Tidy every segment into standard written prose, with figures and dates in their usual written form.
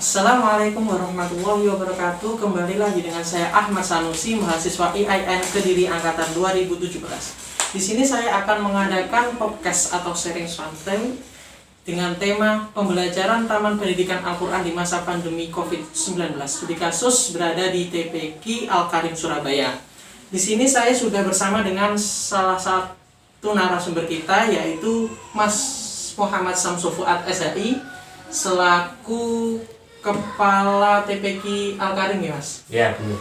Assalamualaikum warahmatullahi wabarakatuh. Kembali lagi dengan saya Ahmad Sanusi, mahasiswa IAIN Kediri angkatan 2017. Di sini saya akan mengadakan podcast atau sharing santai dengan tema pembelajaran Taman Pendidikan Al-Quran di masa pandemi COVID-19. Studi kasus berada di TPQ Al-Karim Surabaya. Di sini saya sudah bersama dengan salah satu narasumber kita, yaitu Mas Muhammad Samsu Fuad SHI selaku Kepala TPQ Al-Karim ya Mas? Ya benar.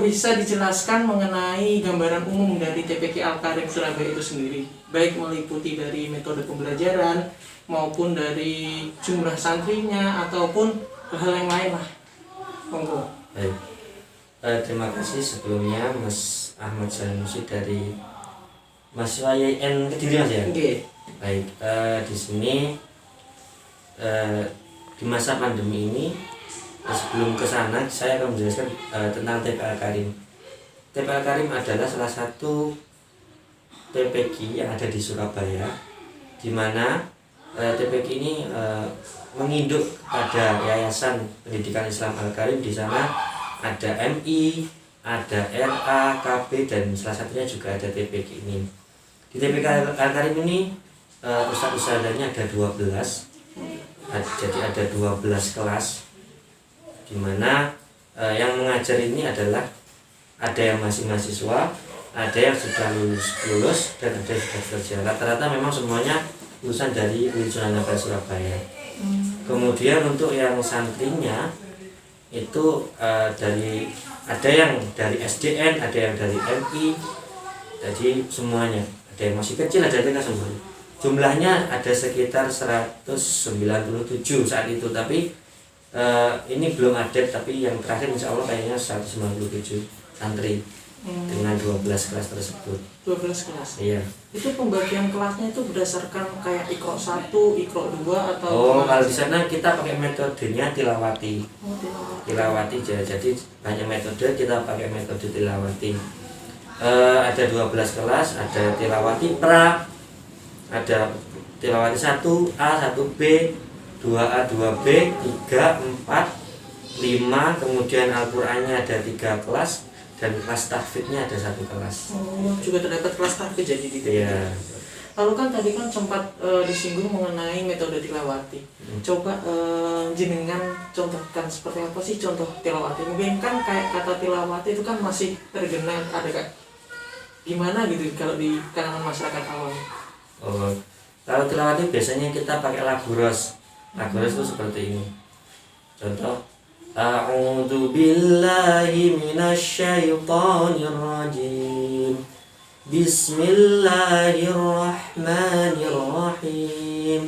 Bisa dijelaskan mengenai gambaran umum dari TPQ Al-Karim Surabaya itu sendiri, baik meliputi dari metode pembelajaran maupun dari jumlah santrinya ataupun hal yang lain lah. Monggo. Baik. Terima kasih sebelumnya Mas Ahmad Sanusi dari mahasiswa IAIN Kediri Mas ya. Oke. Baik. Di sini di masa pandemi ini, sebelum ke sana saya akan menjelaskan tentang TPQ Al-Karim. TPQ Al-Karim adalah salah satu TPQ yang ada di Surabaya, di mana TPQ ini menginduk pada Yayasan Pendidikan Islam Al-Karim. Di sana ada MI, ada RA, KB, dan salah satunya juga ada TPQ ini. Di TPQ Al-Karim ini ustadz-ustadzanya ada 12. Jadi ada 12 kelas, di mana yang mengajar ini adalah ada yang masih mahasiswa, ada yang sudah lulus dan ada yang sudah kerja. Rata-rata memang semuanya lulusan dari UIN Sunan Ampel Surabaya. Kemudian untuk yang santrinya itu ada yang dari SDN, ada yang dari MI, jadi semuanya. Ada yang masih kecil, ada yang semuanya. Jumlahnya ada sekitar 197 saat itu, tapi ini belum update, tapi yang terakhir insya Allah kayaknya 197 santri dengan 12 kelas tersebut. 12 kelas? Iya. Itu pembagian kelasnya itu berdasarkan kayak Iqra 1, Iqra 2 atau? Kalau di sana kita pakai metodenya tilawati. Tilawati jadi banyak metode, kita pakai metode tilawati. Ada 12 kelas, ada tilawati pra, ada tilawati 1A, 1B, 2A, 2B, 3, 4, 5, kemudian Al-Qur'annya ada 3 kelas, dan kelas tahfidnya ada 1 kelas. Juga terdapat kelas tahfidz jadi di TPQ. Iya. Lalu kan tadi kan sempat disinggung mengenai metode tilawati. Coba jenengan contohkan seperti apa sih contoh tilawati? Mungkin kan kayak kata tilawati itu kan masih tergenang, ada kayak gimana gitu kalau di kalangan masyarakat awam. Kalau tilawati biasanya kita pakai lagu ros. Lagu ros itu seperti ini. Contoh, A'udzu billahi minasyaitonir rajim. Bismillahirrahmanirrahim.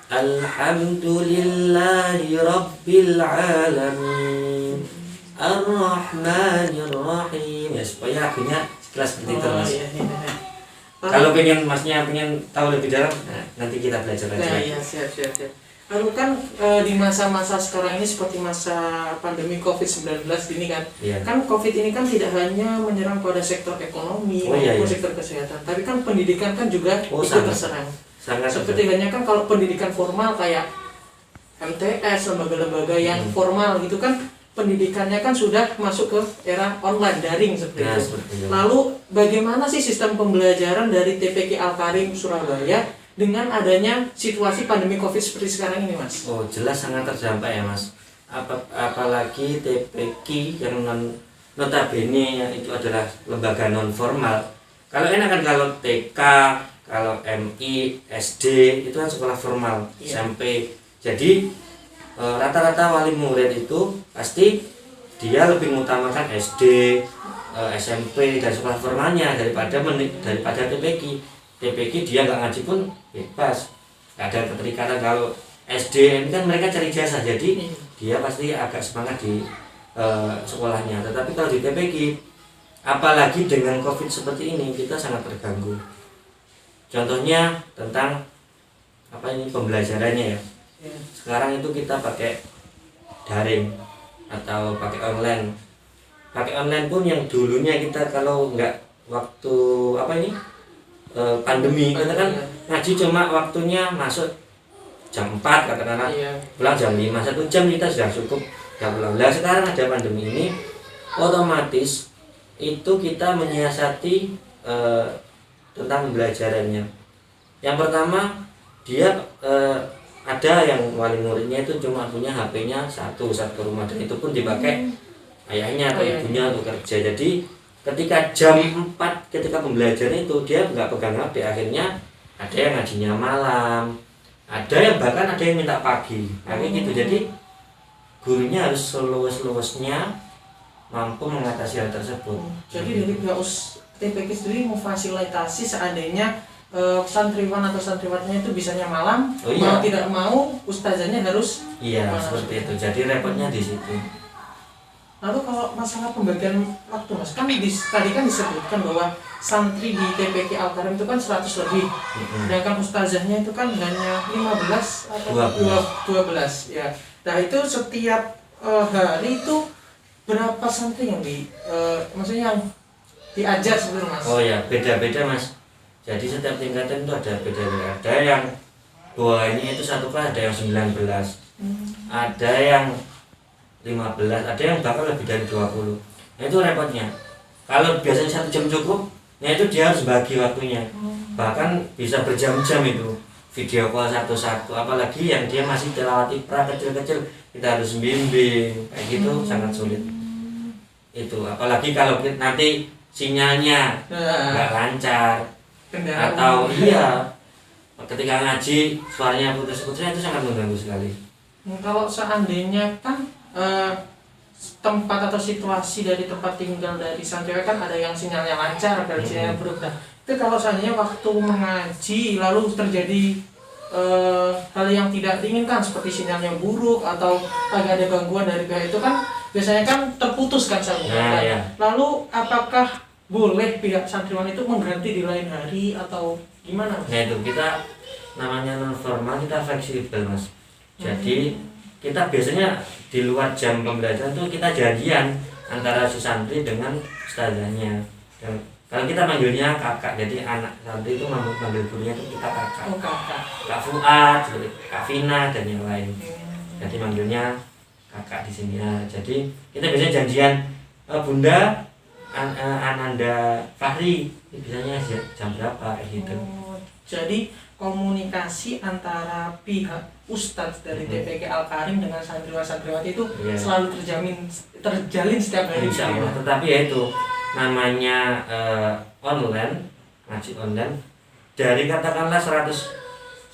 Alhamdulillahi rabbil alamin. Ar-Rahmanir-Rahim. Ya, supaya lagunya sekelas seperti itu, Mas. Iya. Kalau masnya pengen tahu lebih dalam, nanti kita belajar lagi. Nah, iya, siap. Lalu kan di masa-masa sekarang ini seperti masa pandemi COVID-19 ini kan, Iya. kan COVID ini kan tidak hanya menyerang pada sektor ekonomi maupun sektor kesehatan, tapi kan pendidikan kan juga ikut terserang. Sangat seperti banyak kan kalau pendidikan formal kayak MTS, lembaga-lembaga yang formal gitu kan, pendidikannya kan sudah masuk ke era online, daring seperti itu. Lalu bagaimana sih sistem pembelajaran dari TPQ Al-Karim Surabaya dengan adanya situasi pandemi COVID seperti sekarang ini, Mas? Jelas sangat terdampak ya, Mas. Apalagi TPQ yang notabene itu adalah lembaga non formal. Kalau enak kan kalau TK, kalau MI, SD itu kan sekolah formal, SMP. Jadi rata-rata wali murid itu pasti dia lebih mengutamakan SD, SMP dan sekolah formalnya daripada TPQ. TPQ dia nggak ngaji pun bebas, nggak ada keterikatan. Kalau SD ini kan mereka cari jasa, jadi dia pasti agak semangat di sekolahnya. Tetapi kalau di TPQ, apalagi dengan COVID seperti ini, kita sangat terganggu. Contohnya tentang pembelajarannya ya. Sekarang itu kita pakai daring atau pakai online. Pakai online pun yang dulunya kita kalau nggak waktu pandemi, kita kan ngaji cuma waktunya masuk jam 4 katakanlah, Iya. pulang jam 5, 1 jam kita sudah cukup ya pulang. Nah sekarang ada pandemi ini, otomatis itu kita menyiasati tentang pembelajarannya. Yang pertama, dia ada yang wali muridnya itu cuma punya HP-nya satu saat ke rumah, dan itu pun dipakai ayahnya atau ibunya untuk kerja. Jadi ketika jam 4 ketika pembelajaran itu dia nggak pegang HP, akhirnya ada yang ngajinya malam, ada yang bahkan ada yang minta pagi kayak gitu. Jadi gurunya harus seluas-luasnya mampu mengatasi hal tersebut. Jadi dari pihak TPK sendiri memfasilitasi seandainya santriwan atau santriwatinya itu bisanya malam, Oh, iya. mau tidak mau ustazahnya harus. Iya Mana seperti sudah. itu, jadi repotnya di situ. Lalu kalau masalah pembagian waktu mas, kan tadi kan disebutkan bahwa santri di TPK Al-Karim itu kan 100 lebih, sedangkan ustazahnya itu kan hanya 15 atau 12 ya. Nah itu setiap hari itu berapa santri yang maksudnya yang diajar sebenarnya mas? Oh ya, beda-beda mas. Jadi setiap tingkatan itu ada beda-beda. Ada yang bawahnya itu satu kelas, ada yang 19, ada yang 15, ada yang bahkan lebih dari 20. Nah itu repotnya. Kalau biasanya 1 jam cukup, nah itu dia harus bagi waktunya. Bahkan bisa berjam-jam itu video call satu-satu. Apalagi yang dia masih tilawat ikrah kecil-kecil, kita harus bimbing kayak gitu, sangat sulit. Itu apalagi kalau nanti sinyalnya nggak lancar atau ketika ngaji suaranya putus-putus, itu sangat mengganggu sekali. Kalau seandainya kan tempat atau situasi dari tempat tinggal dari santriwan kan ada yang sinyalnya lancar, ada sinyalnya buruk. Nah, itu kalau seandainya waktu mengaji lalu terjadi hal yang tidak diinginkan seperti sinyalnya buruk atau agak ada gangguan dari pihak itu kan biasanya kan terputus kan sambungan. Nah, ya. Lalu apakah boleh pihak santriwan itu mengganti di lain hari atau gimana mas? Nah itu kita namanya non formal, kita fleksibel mas. Jadi kita biasanya di luar jam pembelajaran tuh kita janjian antara si santri dengan ustazahnya. Dan kalau kita manggilnya kakak, jadi anak santri itu manggil gurunya itu kita kakak. Oh kakak. Kak Fuad, seperti Kak Vina dan yang lain. Jadi manggilnya kakak di sini. Nah, jadi kita biasanya janjian Bunda Ananda Fahri, biasanya jam berapa kayak gitu. Jadi komunikasi antara pihak ustadz dari TPK Al-Karim dengan santriwan-santriwati itu selalu terjalin setiap hari. Insya Allah. Tetapi ya itu namanya online, ngaji online, dari katakanlah 100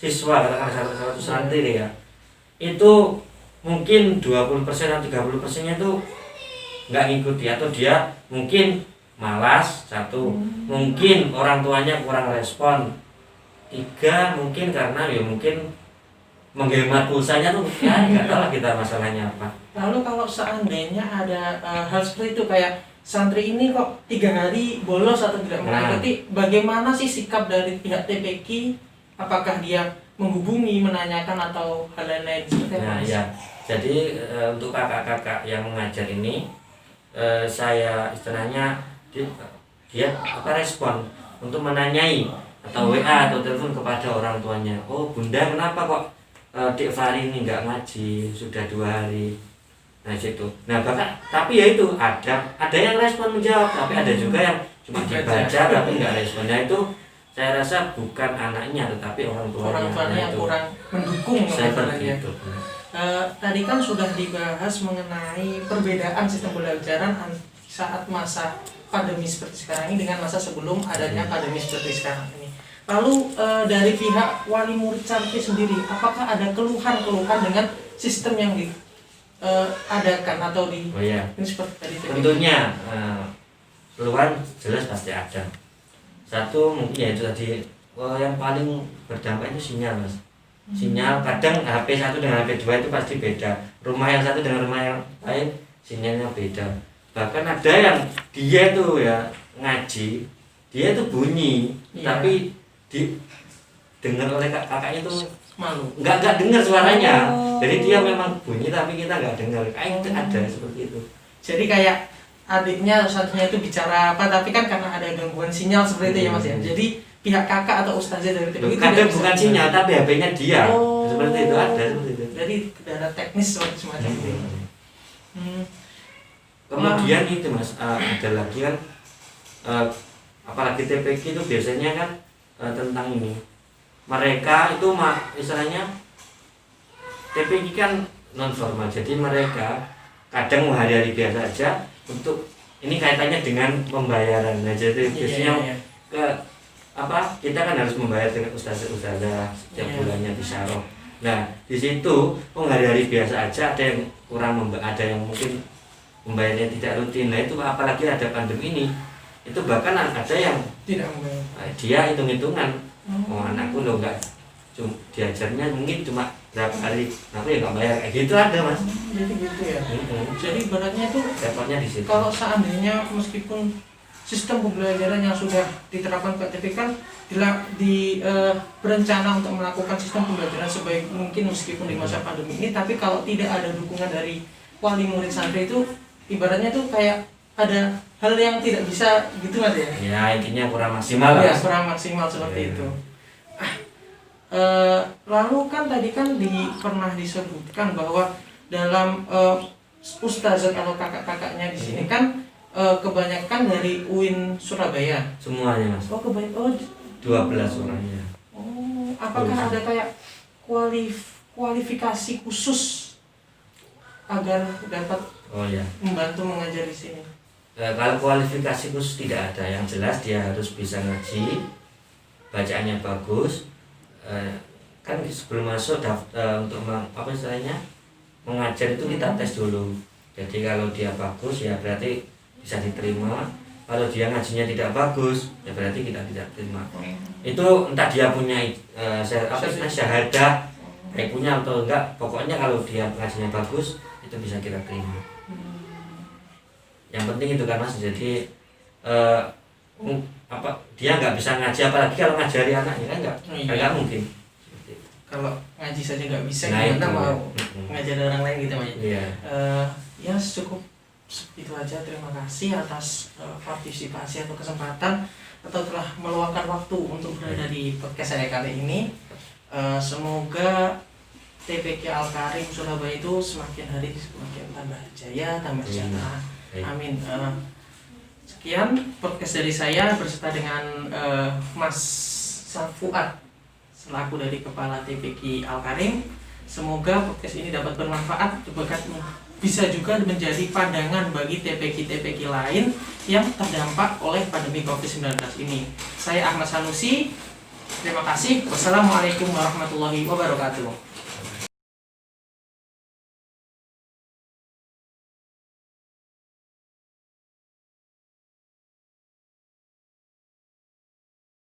siswa, katakanlah 100 santri ya, itu mungkin 20% atau 30%-nya itu nggak ngikuti, atau dia mungkin malas, satu, mungkin orang tuanya kurang respon, 3 mungkin karena ya mungkin menghemat pulsanya tuh ya nggak tahu lah kita masalahnya apa. Lalu kalau seandainya ada hal seperti itu kayak santri ini kok 3 hari bolos atau tidak mengikuti, bagaimana sih sikap dari pihak TPK? Apakah dia menghubungi, menanyakan atau hal lain seperti Nah apa? ya, jadi untuk kakak-kakak yang mengajar ini, saya istilahnya dia respon untuk menanyai atau WA atau telepon kepada orang tuanya. Oh bunda, kenapa kok Dik Fahri ini nggak ngaji sudah 2 hari? Nah situ. Nah bahkan tapi ya itu ada yang respon menjawab, tapi ada juga yang cuma dibaca tapi nggak respon. Nah itu saya rasa bukan anaknya tetapi orang tuanya yang kurang mendukung. Seperti itu. Tadi kan sudah dibahas mengenai perbedaan sistem pembelajaran saat masa pandemi seperti sekarang ini dengan masa sebelum adanya pandemi seperti sekarang ini. Lalu dari pihak wali murid santri sendiri, apakah ada keluhan-keluhan dengan sistem yang diadakan atau di ini seperti tadi? Tentunya keluhan jelas pasti ada. Satu mungkin ya itu tadi, yang paling berdampak itu sinyal mas. Sinyal kadang HP 1 dengan HP 2 itu pasti beda. Rumah yang satu dengan rumah yang lain sinyalnya beda. Bahkan ada yang dia tuh ya ngaji, dia tuh bunyi, tapi dengar oleh kakaknya tuh malu. Nggak dengar suaranya. Jadi dia memang bunyi tapi kita nggak dengar. Kayak itu ada seperti itu. Jadi kayak adiknya satunya itu bicara apa, tapi kan karena ada gangguan sinyal seperti itu ya mas ya. Jadi pihak kakak atau ustazah dari TPK Kadang bukan sinyal tapi HP-nya dia. Oh. Seperti itu ada seperti itu. Jadi ada teknis seperti semacam itu. Kemudian itu Mas, ada lagi kan apalagi TPK itu biasanya kan tentang ini. Mereka itu istilahnya TPK kan non formal. Jadi mereka kadang hari-hari biasa aja untuk ini kaitannya dengan pembayaran. Nah, jadi biasanya ke kita kan harus membayar dengan ustazah setiap bulannya di Syarah. Nah, di situ hari-hari biasa aja ada yang kurang ada yang mungkin membayarnya tidak rutin. Nah, itu apalagi ada pandemi ini. Itu bahkan ada yang tidak membayar. Dia hitung-hitungan. Oh, anakku lo enggak diajarnya mungkin cuma berapa kali. Aku ya enggak bayar. Kayak gitu ada, Mas. Jadi gitu ya. Jadi ibaratnya itu repotnya di situ. Kalau seandainya meskipun sistem pembelajaran yang sudah diterapkan PTP kan berencana untuk melakukan sistem pembelajaran sebaik mungkin meskipun di masa pandemi ini, tapi kalau tidak ada dukungan dari wali murid santri itu ibaratnya tuh kayak ada hal yang tidak bisa gitu Mas ya. Ya intinya kurang maksimal lah. Ya kurang maksimal seperti itu. Lalu kan tadi kan pernah disebutkan bahwa dalam ustazah atau kakak-kakaknya di sini kan kebanyakan dari UIN Surabaya. Semuanya Mas. Oh kebanyakan 12 orangnya. Oh, apakah ada kayak kualifikasi khusus agar dapat membantu mengajar di sini? Kalau kualifikasi khusus tidak ada. Yang jelas dia harus bisa ngaji, bacaannya bagus. Kan sebelum masuk untuk mengajar itu kita tes dulu. Jadi kalau dia bagus ya berarti bisa diterima. Kalau dia ngajinya tidak bagus ya berarti kita tidak terima. Itu entah dia punya syahadah punya atau enggak, pokoknya kalau dia ngajinya bagus itu bisa kita terima. Yang penting itu kan Mas, jadi dia nggak bisa ngaji, apalagi kalau ngajari anaknya kan nggak mungkin. Kalau ngaji saja nggak bisa, nah, gimana mau ngajari orang lain gitu Mas? Ya cukup itu aja. Terima kasih atas partisipasi atau kesempatan atau telah meluangkan waktu untuk berada di podcast saya kali ini. Semoga TPK Al-Karim Surabaya itu semakin hari semakin tambah jaya, tambah sejahtera. Amin. Sekian podcast dari saya berserta dengan Mas Safuat selaku dari Kepala TPK Al-Karim. Semoga podcast ini dapat bermanfaat, bisa juga menjadi pandangan bagi TPK-TPK lain yang terdampak oleh pandemi COVID-19 ini. Saya Ahmad Sanusi, terima kasih. Wassalamualaikum warahmatullahi wabarakatuh.